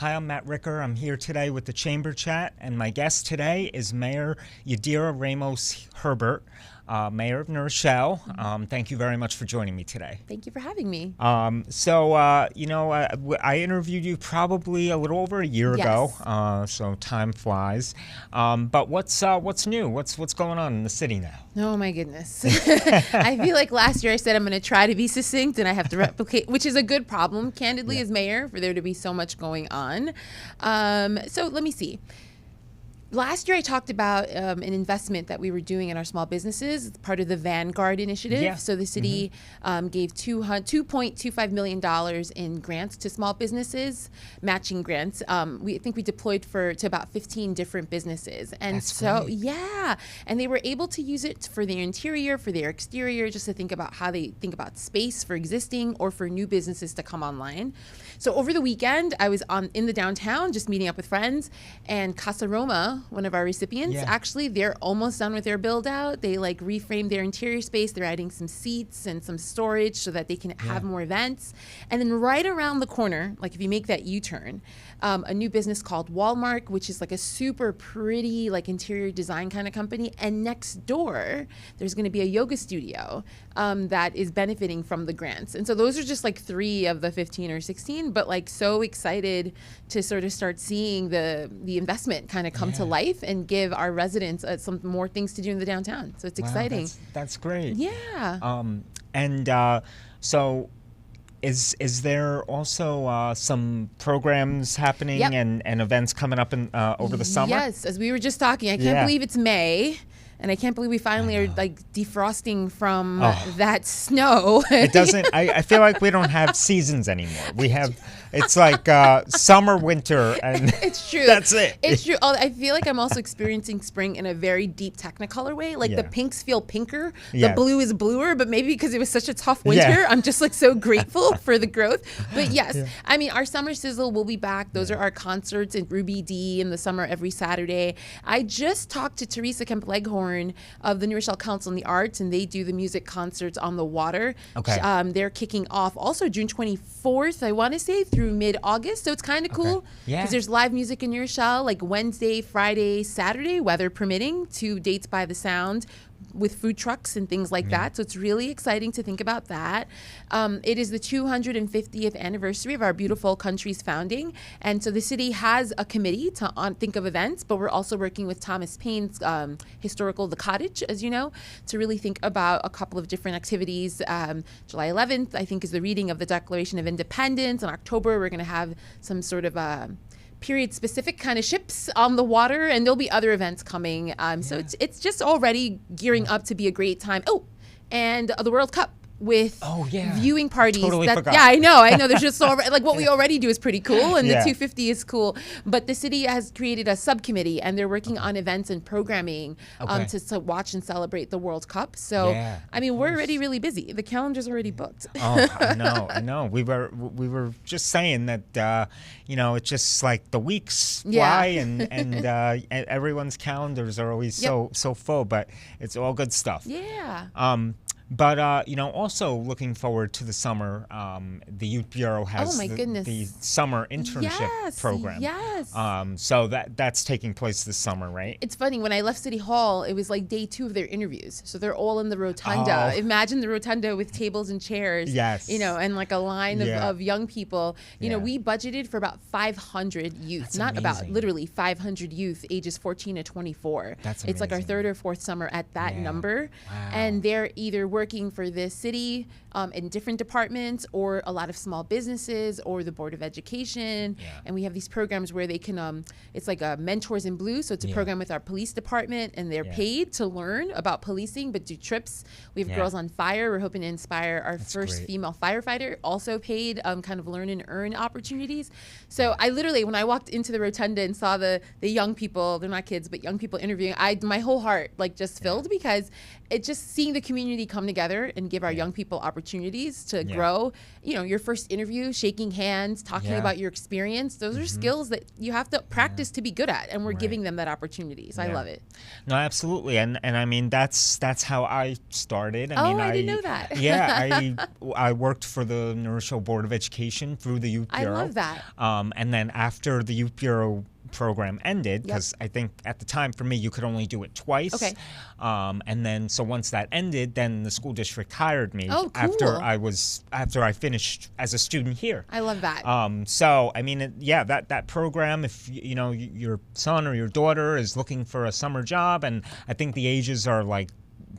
Hi, I'm Matt Ricker. I'm here today with the Chamber Chat, and my guest today is Mayor Yadira Ramos-Herbert, Mayor of Rochelle. Thank you very much for joining me today. Thank you for having me. I interviewed you probably a little over a year ago, so time flies. But what's new? What's going on in the city now? Oh my goodness. I feel like last year I said I'm going to try to be succinct and I have to replicate, which is a good problem, candidly, as mayor, for there to be so much going on. So let me see. Last year, I talked about an investment that we were doing in our small businesses. It's part of the Vanguard initiative. Yeah. So the city gave $2.25 million in grants to small businesses, matching grants. I think we deployed to about 15 different businesses. And That's so, great. yeah. And they were able to use it for their interior, for their exterior, just to think about how they think about space for existing or for new businesses to come online. So over the weekend, I was in the downtown just meeting up with friends, and Casa Roma, one of our recipients, actually, they're almost done with their build out. They reframed their interior space. They're adding some seats and some storage so that they can have more events. And then right around the corner, if you make that U-turn, a new business called Walmart, which is a super pretty interior design kind of company. And next door, there's going to be a yoga studio that is benefiting from the grants. And so those are just 3 of the 15 or 16, but so excited to sort of start seeing the investment kind of come to life and give our residents some more things to do in the downtown. So it's exciting. That's great. Yeah. So is there also some programs happening and events coming up over the summer? Yes, as we were just talking, I can't believe it's May. And I can't believe we finally are defrosting from that snow. It doesn't. I feel like we don't have seasons anymore. We have. It's summer, winter, and it's true. That's it. It's true. I feel like I'm also experiencing spring in a very deep Technicolor way. The pinks feel pinker, the blue is bluer. But maybe because it was such a tough winter, I'm just so grateful for the growth. But yes, I mean, our summer sizzle will be back. Those are our concerts in Ruby D in the summer every Saturday. I just talked to Teresa Kemp-Leghorn of the New Rochelle Council on the Arts, and they do the music concerts on the water. Okay. They're kicking off also June 24th, I want to say, through mid-August. So it's kind of cool because there's live music in New Rochelle, Wednesday, Friday, Saturday, weather permitting, 2 dates by the sound, with food trucks and things like that. So it's really exciting to think about that. It is the 250th anniversary of our beautiful country's founding. And so the city has a committee to think of events, but we're also working with Thomas Paine's historical The Cottage, as you know, to really think about a couple of different activities. July 11th, I think, is the reading of the Declaration of Independence. In October, we're going to have some sort of period-specific kind of ships on the water, and there'll be other events coming. So it's just already gearing up to be a great time. Oh, and the World Cup with viewing parties. Totally forgot. Yeah, I know. There's just what we already do is pretty cool, and the 250 is cool. But the city has created a subcommittee, and they're working on events and programming to watch and celebrate the World Cup. So I mean, we're already really busy. The calendar's already booked. Oh, I know. We were just saying that it's just the weeks fly, and everyone's calendars are always so full, but it's all good stuff. Yeah. But also looking forward to the summer. The Youth Bureau has the summer internship program. Yes. So that's taking place this summer, right? It's funny, when I left City Hall, it was day 2 of their interviews. So they're all in the rotunda. Oh. Imagine the rotunda with tables and chairs. Yes. And a line of young people. We budgeted for about 500 youth. That's not amazing. about, literally 500 youth ages 14 to 24. That's It's amazing. our 3rd or 4th summer at that number. Wow. And they're either working for the city in different departments, or a lot of small businesses, or the Board of Education. And we have these programs where they can, it's a Mentors in Blue. So it's a program with our police department, and they're paid to learn about policing, but do trips. We have Girls on Fire. We're hoping to inspire our first female firefighter, also paid kind of learn and earn opportunities. So I literally, when I walked into the rotunda and saw the young people, they're not kids, but young people interviewing, my whole heart just filled, because it just seeing the community come come together and give our young people opportunities to grow. You know, your first interview, shaking hands, talking about your experience, those are skills that you have to practice to be good at, and we're giving them that opportunity. So I love it. No, absolutely. And I mean, that's how I started. I didn't know that. Yeah, I worked for the New Rochelle Board of Education through the Youth Bureau. I love that. And then after the Youth Bureau program ended, because I think at the time for me you could only do it twice. Okay. And then so once that ended, then the school district hired me cool. after I finished as a student here. I love that. So I mean, that program, if you know your son or your daughter is looking for a summer job, and I think the ages are like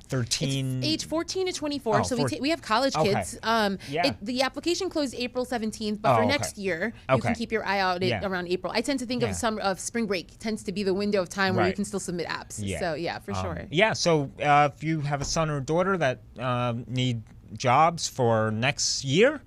13. It's age 14 to 24. So we have college kids. The application closed April 17th, but for next year, you can keep your eye out around April. I tend to think of spring break tends to be the window of time where you can still submit apps. So for sure. Yeah. So if you have a son or daughter that need jobs for next year,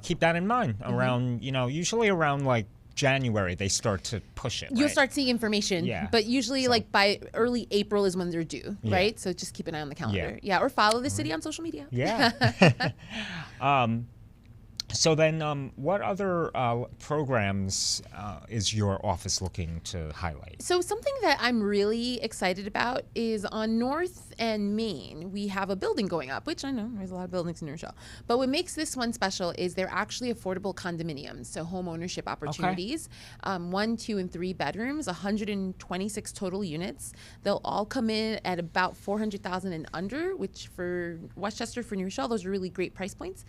keep that in mind. Around usually around like January they start to push it. You'll start seeing information, but usually like by early April is when they're due, right? So just keep an eye on the calendar. Or follow the city on social media. So then what other programs is your office looking to highlight? So something that I'm really excited about is on North and Main, we have a building going up, which I know there's a lot of buildings in New Rochelle. But what makes this one special is they're actually affordable condominiums, so home ownership opportunities. 1, 2, and 3 bedrooms, 126 total units. They'll all come in at about $400,000 and under, which for Westchester, for New Rochelle, those are really great price points.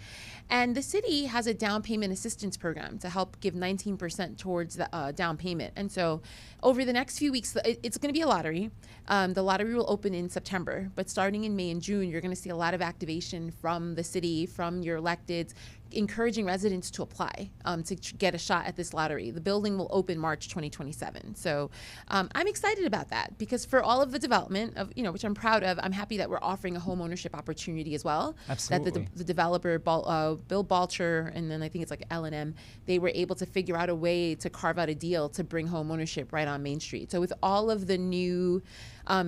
And the city has a down payment assistance program to help give 19% towards the down payment. And so over the next few weeks, it's going to be a lottery. The lottery will open in September, but starting in May and June, you're going to see a lot of activation from the city, from your electeds, encouraging residents to apply to get a shot at this lottery. The building will open March 2027. So I'm excited about that because for all of the development of, which I'm proud of, I'm happy that we're offering a home ownership opportunity as well. Absolutely. That the developer, Bill Balcher, and then I think it's like L&M, they were able to figure out a way to carve out a deal to bring home ownership right on Main Street. So with all of the new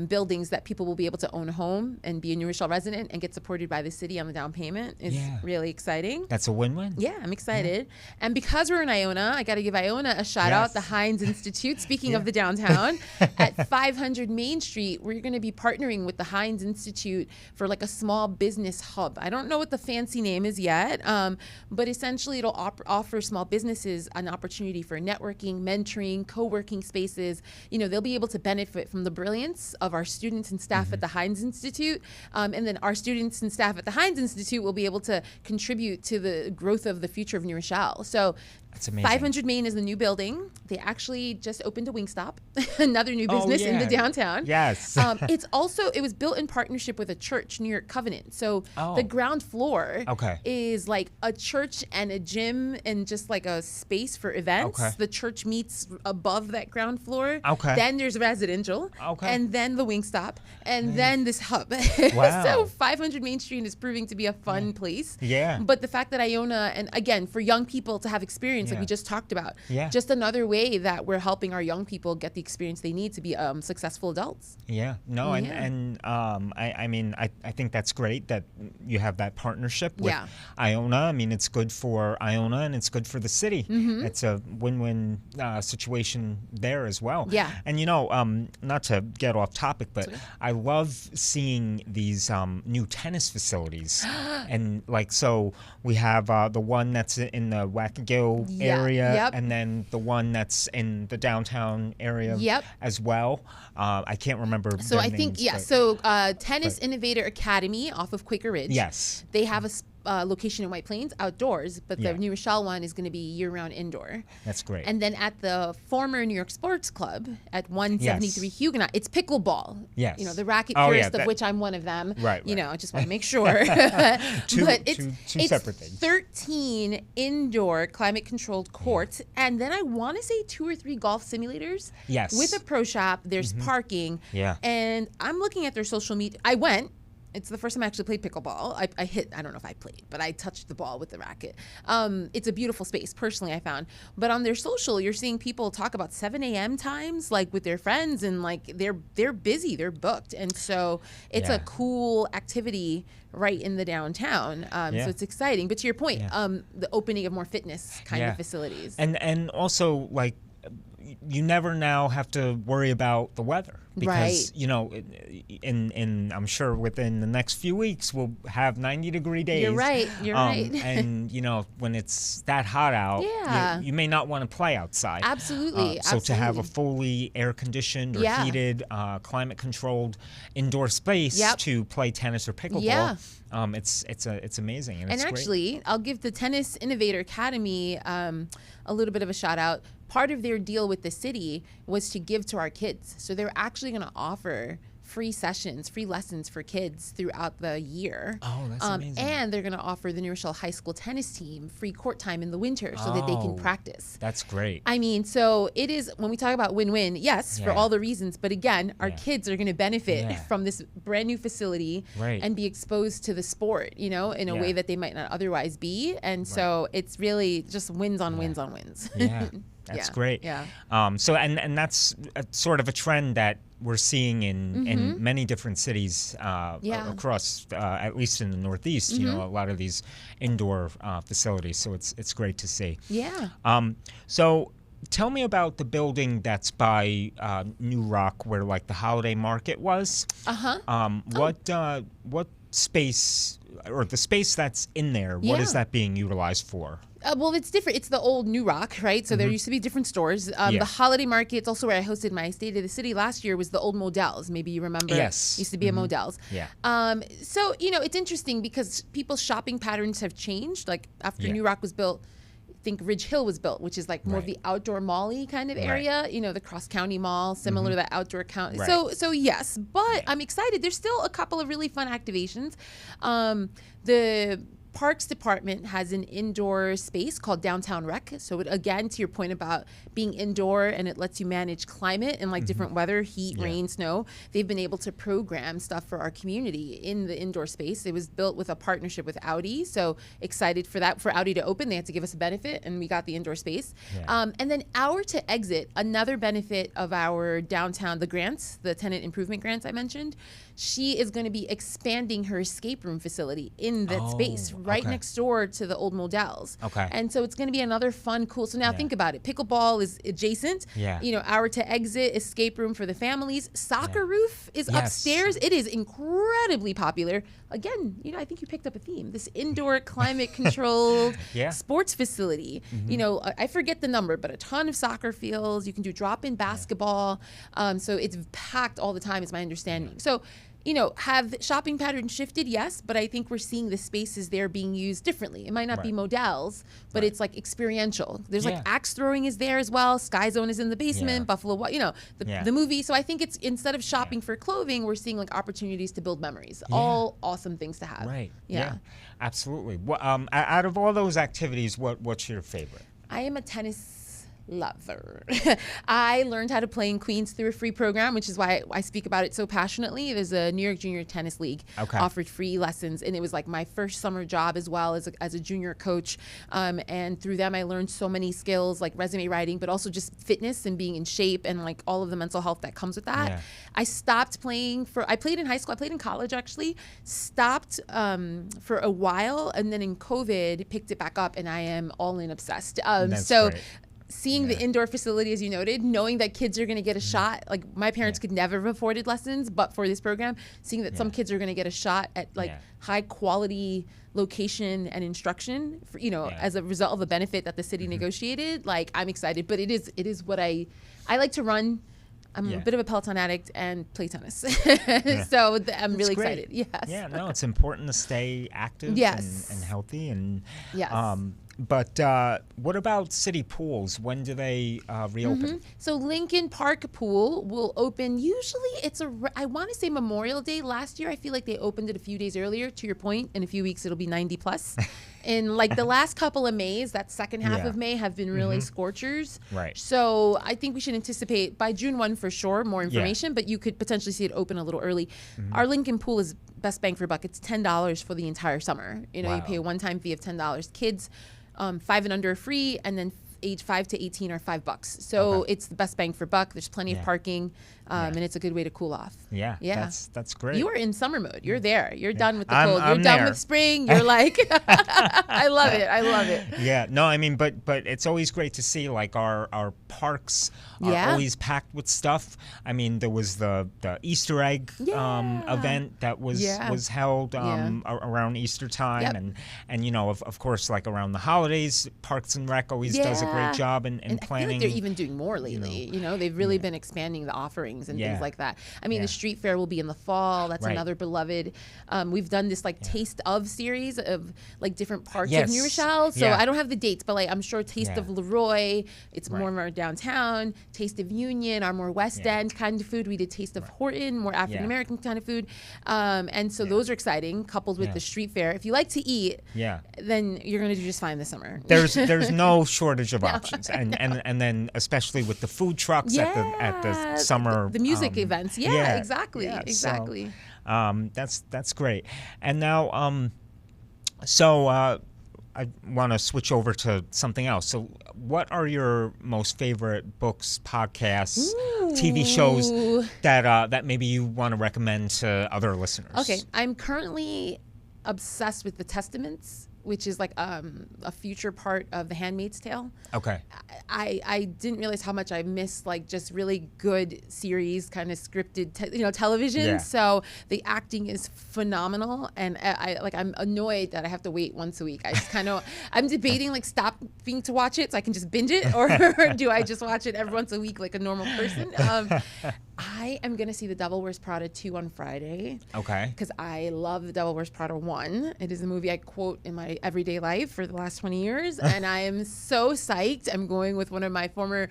buildings that people will be able to own a home and be a New Rochelle resident and get supported by the city on the down payment is really exciting. That's a win-win. Yeah, I'm excited. And because we're in Iona, I got to give Iona a shout out, the Heinz Institute. Speaking of the downtown, at 500 Main Street, we're going to be partnering with the Heinz Institute for like a small business hub. I don't know what the fancy name is yet, but essentially it'll offer small businesses an opportunity for networking, mentoring, co-working spaces. They'll be able to benefit from the brilliance of our students and staff at the Heinz Institute. And then our students and staff at the Heinz Institute will be able to contribute to the growth of the future of New Rochelle. So that's amazing. 500 Main is the new building. They actually just opened a Wingstop, another new business in the downtown. Yes. It was built in partnership with a church, New York Covenant. So the ground floor is like a church and a gym and just like a space for events. The church meets above that ground floor. Then there's residential. And then the Wingstop. And then this hub. Wow. So 500 Main Street is proving to be a fun place. Yeah. But the fact that Iona, and again, for young people to have experience like we just talked about, just another way that we're helping our young people get the experience they need to be successful adults. I mean, I think that's great that you have that partnership with Iona. I mean, it's good for Iona and it's good for the city. It's a win-win situation there as well. And not to get off topic, but I love seeing these new tennis facilities. And so we have the one that's in the Wackigill area, and then the one that's in the downtown area as well. I can't remember. So I think Tennis Innovator Academy off of Quaker Ridge. Yes, they have a location in White Plains outdoors, but the New Rochelle one is going to be year-round indoor. That's great. And then at the former New York Sports Club at 173 Huguenot, it's pickleball. Yes. The racket purist of which I'm one of them. Right. I just want to make sure. Two separate things. 13 indoor climate-controlled courts, and then I want to say 2 or 3 golf simulators. Yes. With a pro shop. There's parking. Yeah. And I'm looking at their social media. I went. It's the first time I actually played pickleball. I don't know if I played, but I touched the ball with the racket. It's a beautiful space, personally, I found. But on their social, you're seeing people talk about 7 a.m. times, like with their friends, and like they're busy, they're booked. And so it's a cool activity right in the downtown. So it's exciting. But to your point, the opening of more fitness kind of facilities. And also, like, you never now have to worry about the weather because you know, in I'm sure within the next few weeks we'll have 90-degree days. You're right. And you know, when it's that hot out, you may not want to play outside. Absolutely. So to have a fully air-conditioned or heated, climate-controlled indoor space to play tennis or pickleball, it's amazing. And it's actually, great. I'll give the Tennis Innovator Academy a little bit of a shout out. Part of their deal with the city was to give to our kids. So they're actually going to offer free sessions, free lessons for kids throughout the year. Oh, that's amazing. And they're going to offer the New Rochelle High School tennis team free court time in the winter so that they can practice. That's great. I mean, so it is, when we talk about win-win, yes, for all the reasons, but again, our kids are going to benefit from this brand new facility and be exposed to the sport, you know, in a way that they might not otherwise be. And so it's really just wins on wins on wins. Yeah. That's great. Yeah. So and that's sort of a trend that we're seeing in many different cities across, at least in the Northeast. You know, a lot of these indoor facilities. So it's great to see. Yeah. So tell me about the building that's by New Rock, where like the holiday market was. What space, or the space that's in there? What is that being utilized for? Well, it's different. It's the old New Rock, right? So there used to be different stores. The holiday market, it's also where I hosted my State of the City last year, was the old Modell's. Maybe you remember. Yes. Used to be a Modell's. Yeah. So, you know, it's interesting because people's shopping patterns have changed. Like after New Rock was built, I think Ridge Hill was built, which is like more of the outdoor mall-y kind of area. You know, the Cross County Mall, similar to that outdoor county. So yes, but I'm excited. There's still a couple of really fun activations. The Parks Department has an indoor space called Downtown Rec. So it, again, to your point about being indoor, and it lets you manage climate and like different weather, heat, rain, snow. They've been able to program stuff for our community in the indoor space. It was built with a partnership with Audi. So excited for that, for Audi to open. They had to give us a benefit, and we got the indoor space. And then Hour to Exit, another benefit of our downtown, the grants, the tenant improvement grants I mentioned. She is going to be expanding her escape room facility in that space right next door to the old Modell's. And so it's going to be another fun, cool. So now think about it. Pickleball is adjacent. You know, Hour to Exit, escape room for the families. Soccer Roof is upstairs. It is incredibly popular. Again, you know, I think you picked up a theme. This indoor climate controlled sports facility. You know, I forget the number, but a ton of soccer fields. You can do drop-in basketball. So it's packed all the time is my understanding. So, you know, have shopping patterns shifted? Yes, but I think we're seeing the spaces there being used differently. It might not be Modell's, but it's like experiential. There's like axe throwing is there as well. Sky Zone is in the basement. Buffalo, you know, the movie. So I think it's, instead of shopping for clothing, we're seeing like opportunities to build memories. All awesome things to have. Yeah. Absolutely. Well, out of all those activities, what's your favorite? I am a tennis lover. I learned how to play in Queens through a free program, which is why I speak about it so passionately. There's a New York Junior Tennis League offered free lessons, and it was like my first summer job as well as a junior coach. And through them, I learned so many skills like resume writing, but also just fitness and being in shape and like all of the mental health that comes with that. I stopped playing I played in high school. I played in college actually. Stopped for a while, and then in COVID picked it back up, and I am all in obsessed. So. Great. Seeing the indoor facility, as you noted, knowing that kids are going to get a shot, like my parents could never have afforded lessons, but for this program, seeing that some kids are going to get a shot at like high quality location and instruction, for, you know, as a result of the benefit that the city negotiated, like I'm excited. But it is what I like to run. I'm a bit of a Peloton addict and play tennis. So I'm really excited. Yes. Yeah, no, it's important to stay active and healthy. And but what about city pools? When do they reopen? So Lincoln Park Pool will open, usually I want to say Memorial Day. Last year, I feel like they opened it a few days earlier. To your point, in a few weeks, it'll be 90 plus. And like the last couple of Mays, that second half Yeah. of May have been really scorchers. Right. So I think we should anticipate by June 1 for sure more information, but you could potentially see it open a little early. Our Lincoln Pool is best bang for buck. It's $10 for the entire summer. You know, Wow. you pay a one-time fee of $10. Kids 5 and under are free, and then age 5 to 18 are $5. So it's the best bang for buck. There's plenty of parking, and it's a good way to cool off. Yeah. That's great. You are in summer mode. You're there. You're done with the I'm- cold. I'm You're done there. with spring. You're like, I love it. I love it. Yeah, no, I mean, but it's always great to see like our parks are always packed with stuff. I mean, there was the Easter egg event that was held around Easter time, and you know, of course, like around the holidays, Parks and Rec always does a great job in and planning. I feel like they're even doing more lately. You know, they've really been expanding the offerings and things like that. I mean, the street fair will be in the fall. That's another beloved. We've done this like taste of series of like different parts of New Rochelle. So I don't have the dates, but like I'm sure Taste of Leroy, it's more of our downtown. Taste of Union, our more West End kind of food. We did Taste of Horton, more African American kind of food. And so those are exciting, coupled with the street fair. If you like to eat, then you're going to do just fine this summer. There's no shortage of options, and then especially with the food trucks at the summer the music events. Exactly. So, that's great. And now I want to switch over to something else. So what are your most favorite books, podcasts, TV shows that maybe you want to recommend to other listeners? Okay, I'm currently obsessed with The Testaments, which is like a future part of The Handmaid's Tale. Okay. I didn't realize how much I missed like just really good series, kind of scripted, television. Yeah. So the acting is phenomenal, and I'm annoyed that I have to wait once a week. I just I'm debating like stopping to watch it so I can just binge it, or do I just watch it every once a week like a normal person? I am gonna see The Devil Wears Prada 2 on Friday. Okay. Because I love The Devil Wears Prada 1. It is a movie I quote in my everyday life for the last 20 years, and I am so psyched. I'm going with one of my former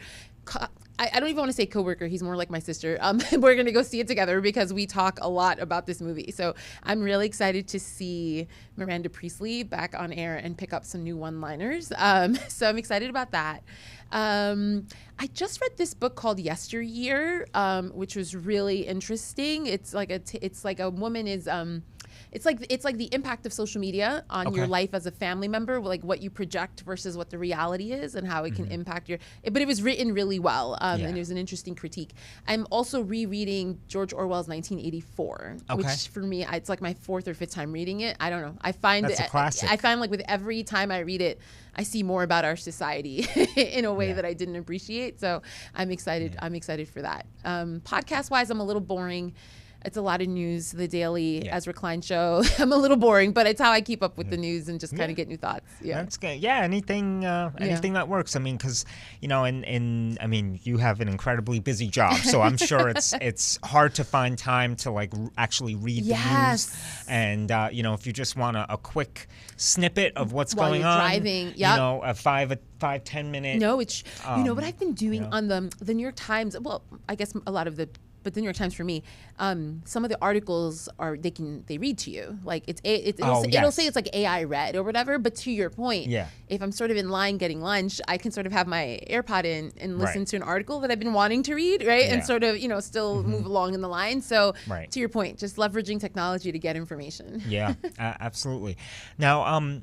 I don't even want to say coworker. He's more like my sister. We're going to go see it together because we talk a lot about this movie. So I'm really excited to see Miranda Priestley back on air and pick up some new one-liners. So I'm excited about that. I just read this book called Yesteryear, which was really interesting. It's like a woman is it's like the impact of social media on your life as a family member, like what you project versus what the reality is, and how it can impact your. But it was written really well, and it was an interesting critique. I'm also rereading George Orwell's 1984, which for me, it's like my 4th or 5th time reading it. I don't know. I find That's a classic. I find like with every time I read it, I see more about our society in a way that I didn't appreciate. So I'm excited. I'm excited for that. Podcast wise, I'm a little boring. It's a lot of news, the daily Ezra Klein show. I'm a little boring, but it's how I keep up with the news and just kind of get new thoughts. Yeah, that's good. Yeah, anything that works. I mean, because I mean, you have an incredibly busy job, so I'm sure it's hard to find time to like actually read the news. And if you just want a quick snippet of what's while going you're on, driving, a 5-10 minute. No, it's what I've been doing on the New York Times. Well, I guess a lot of but the New York Times for me, some of the articles they read to you, like it'll say it's like AI read or whatever. But to your point, if I'm sort of in line getting lunch, I can sort of have my AirPod in and listen to an article that I've been wanting to read, and sort of still move along in the line. So to your point, just leveraging technology to get information. Yeah, absolutely. Now,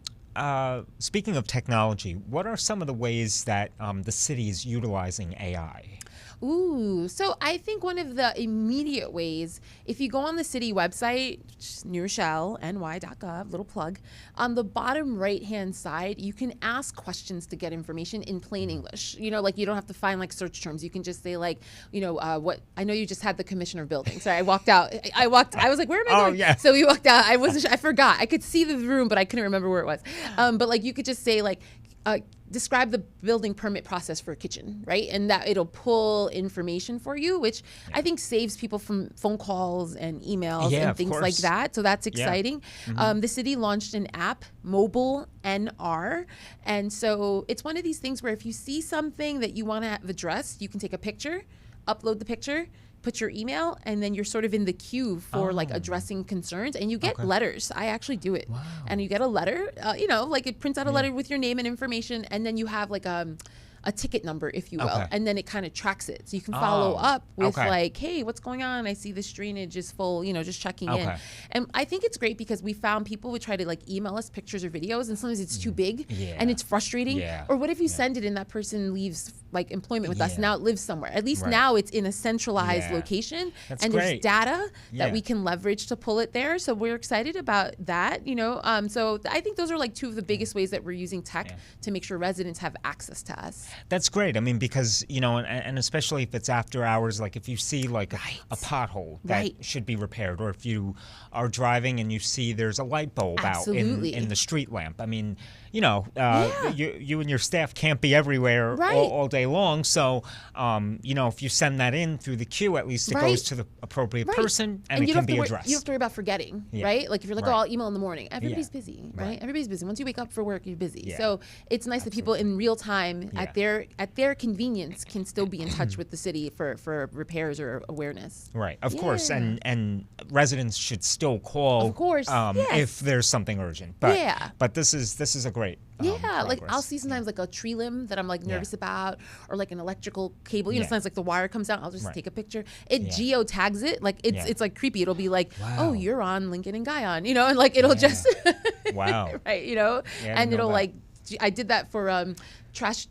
speaking of technology, what are some of the ways that the city is utilizing AI? Ooh, so I think one of the immediate ways, if you go on the city website, newrochelle.ny.gov, little plug, on the bottom right-hand side, you can ask questions to get information in plain English. Like you don't have to find like search terms. You can just say like, what, I know you just had the commissioner of buildings. Sorry, I walked out. I was like, where am I going? Yeah. So we walked out. I forgot. I could see the room, but I couldn't remember where it was. But like you could just say like, describe the building permit process for a kitchen, right? And that it'll pull information for you, which I think saves people from phone calls and emails and things like that. So that's exciting. The city launched an app, Mobile NR. And so it's one of these things where if you see something that you want to have addressed, you can take a picture, upload the picture, put your email, and then you're sort of in the queue for like addressing concerns, and you get letters. I actually do it. Wow. And you get a letter, like it prints out a letter with your name and information, and then you have like a ticket number, if you will, and then it kind of tracks it. So you can follow up with like, hey, what's going on? I see this drainage is full, just checking in. And I think it's great because we found people would try to like email us pictures or videos, and sometimes it's too big and it's frustrating. Or what if you send it and that person leaves like employment with us, now it lives somewhere. At least now it's in a centralized location, and there's data that we can leverage to pull it there. So we're excited about that, So I think those are like two of the biggest ways that we're using tech to make sure residents have access to us. That's great. I mean, because, and especially if it's after hours, like if you see like a pothole that should be repaired, or if you are driving and you see there's a light bulb out in the street lamp. I mean, you and your staff can't be everywhere all day long. So, if you send that in through the queue, at least it goes to the appropriate person and it can be addressed. You don't have to worry about forgetting, right? Like if you're like, oh, I'll email in the morning. Everybody's busy, right? Everybody's busy. Once you wake up for work, you're busy. So it's nice that people in real time at their convenience can still be in touch with the city for repairs or awareness. Right, of course, and residents should still call, of course, if there's something urgent. But this is a great like I'll see sometimes like a tree limb that I'm like nervous about, or like an electrical cable. Sometimes like the wire comes out. I'll just take a picture. It geo tags it, like it's like creepy. It'll be like, oh, you're on Lincoln and Guyon, and like it'll just right, and it'll like. I did that for trash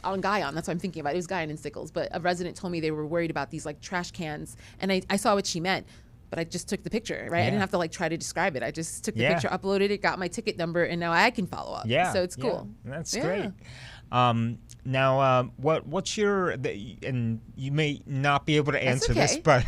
on Guyon. That's what I'm thinking about. It was Guyon and Sickles, but a resident told me they were worried about these like trash cans, and I saw what she meant. But I just took the picture, right? I didn't have to like try to describe it. I just took the picture, uploaded it, got my ticket number, and now I can follow up. So it's cool. That's great. Now, what's your, and you may not be able to answer this, but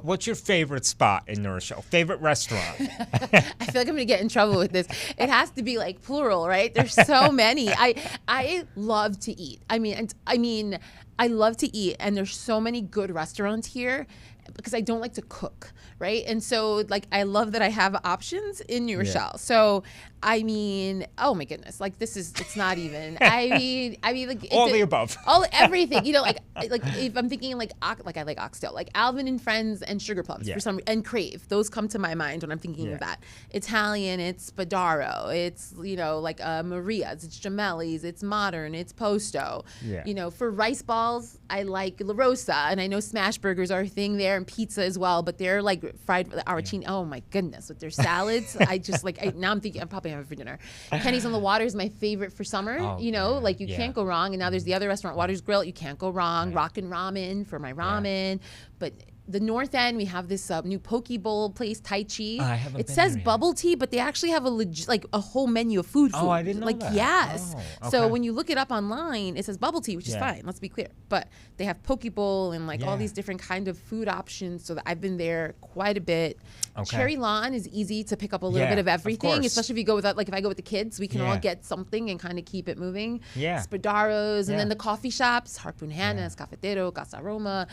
what's your favorite spot in New Rochelle? Favorite restaurant? I feel like I'm gonna get in trouble with this. It has to be like plural, right? There's so many. I love to eat. I mean, I love to eat, and there's so many good restaurants here, because I don't like to cook, right? And so like I love that I have options in New Rochelle. So I mean, oh my goodness, like it's not even. I mean like all the above, everything. like if I'm thinking like I like oxtail, like Alvin and Friends and Sugar Plums for some, and Crave. Those come to my mind when I'm thinking of that. Italian, it's Spadaro. It's like Maria's. It's Gemelli's. It's Modern. It's Posto. For rice balls, I like La Rosa, and I know smash burgers are a thing there, and pizza as well. But they're like fried arancini. Oh my goodness, with their salads, I just like. Now I'm thinking I'm probably having it for dinner. Kenny's on the Water is my favorite for summer. Like you can't go wrong. And now there's the other restaurant, Water's Grill. You can't go wrong. Rockin' Ramen for my ramen. But the North End, we have this new poke bowl place, Tai Chi. It says bubble tea, but they actually have a whole menu of food. Oh, I didn't know that. Yes. Oh, okay. So when you look it up online, it says bubble tea, which is fine. Let's be clear. But they have poke bowl and all these different kind of food options. So that I've been there quite a bit. Cherry Lawn is easy to pick up a little bit of everything, especially if you go with if I go with the kids, we can all get something and kind of keep it moving. Spadaro's, and then the coffee shops, Harpoon Hannah's, Cafetero, Casa Roma.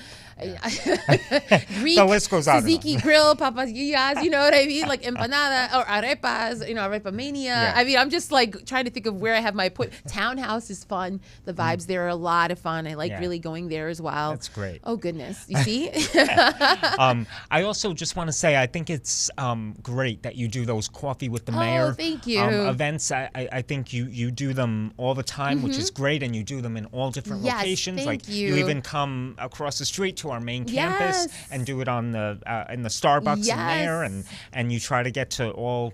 Greek, the list goes on. Tzatziki grill, papayas, you know what I mean? Like empanada or arepas, arepa mania. I mean, I'm just like trying to think of where I have my point. Townhouse is fun. The vibes there are a lot of fun. I like really going there as well. That's great. Oh goodness, you see? I also just want to say I think it's great that you do those coffee with the mayor thank you. Events. I think you do them all the time, which is great, and you do them in all different locations. Thank you even come across the street to our main campus and do it on the in the Starbucks in there, and you try to get to all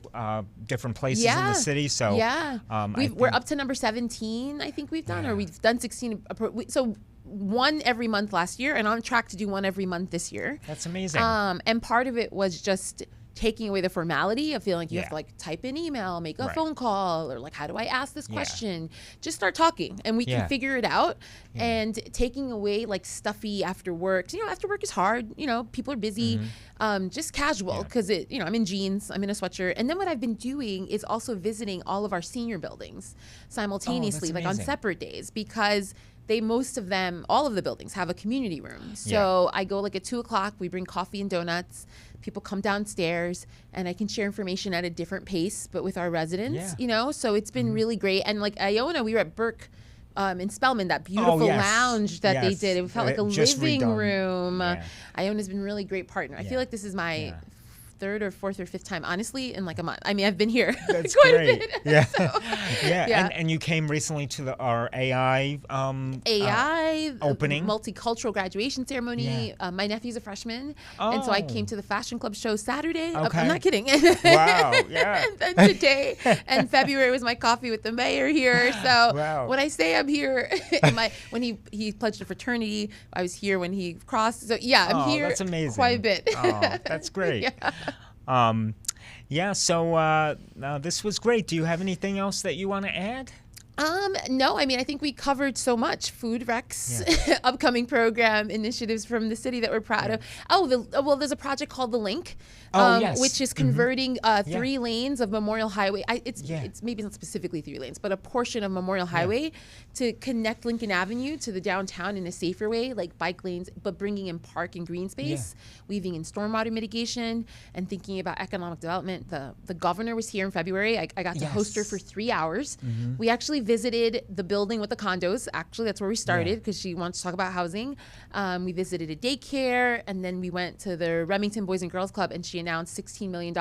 different places in the city. So we're up to number 17. I think we've done, or we've done 16. So one every month last year, and on track to do one every month this year. That's amazing. And part of it was just taking away the formality of feeling like you have to like type an email, make a phone call, or like, how do I ask this question? Just start talking and we can figure it out. And taking away like stuffy after work. After work is hard. People are busy. Just casual, because I'm in jeans, I'm in a sweatshirt. And then what I've been doing is also visiting all of our senior buildings simultaneously, like on separate days, because most of them, all of the buildings have a community room. So I go like at 2:00, we bring coffee and donuts. People come downstairs and I can share information at a different pace, but with our residents, So it's been really great. And like Iona, we were at Burke in Spelman, that beautiful lounge that they did. It felt like a living room. Ione has been a really great partner. I feel like this is my third or fourth or fifth time, honestly, in like a month. I mean, I've been here That's quite great. a bit. Yeah. So, And you came recently to our AI opening. Multicultural graduation ceremony. My nephew's a freshman. And so I came to the Fashion Club show Saturday. I'm not kidding. Wow. Yeah. And then today and February was my coffee with the mayor here. So when I say I'm here, when he pledged a fraternity, I was here when he crossed. So I'm here that's amazing. quite a bit. That's great. So this was great. Do you have anything else that you want to add? No, I mean, I think we covered so much. Food Recs, upcoming program, initiatives from the city that we're proud of. There's a project called The Link, which is converting 3 lanes of Memorial Highway. It's maybe not specifically 3 lanes, but a portion of Memorial Highway to connect Lincoln Avenue to the downtown in a safer way, like bike lanes, but bringing in park and green space, weaving in stormwater mitigation, and thinking about economic development. The governor was here in February. I got to host her for 3 hours. We actually visited the building with the condos. Actually, that's where we started because she wants to talk about housing. We visited a daycare, and then we went to the Remington Boys and Girls Club, and she announced $16 million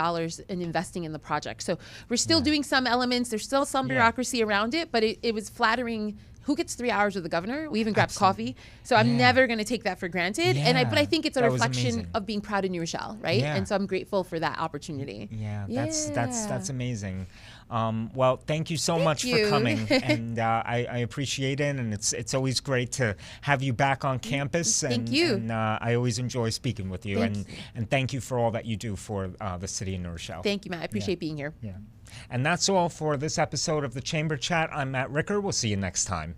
in investing in the project. So we're still doing some elements. There's still some bureaucracy around it, but it was flattering. Who gets 3 hours with the governor? We even grabbed coffee. So I'm never going to take that for granted. But I think it's a reflection of being proud of New Rochelle, right? And so I'm grateful for that opportunity. That's amazing. Well, thank you so much for coming, and I appreciate it. And it's always great to have you back on campus. Thank you. And I always enjoy speaking with you. And thank you for all that you do for the city of New Rochelle. Thank you, Matt. I appreciate being here. And that's all for this episode of the Chamber Chat. I'm Matt Ricker. We'll see you next time.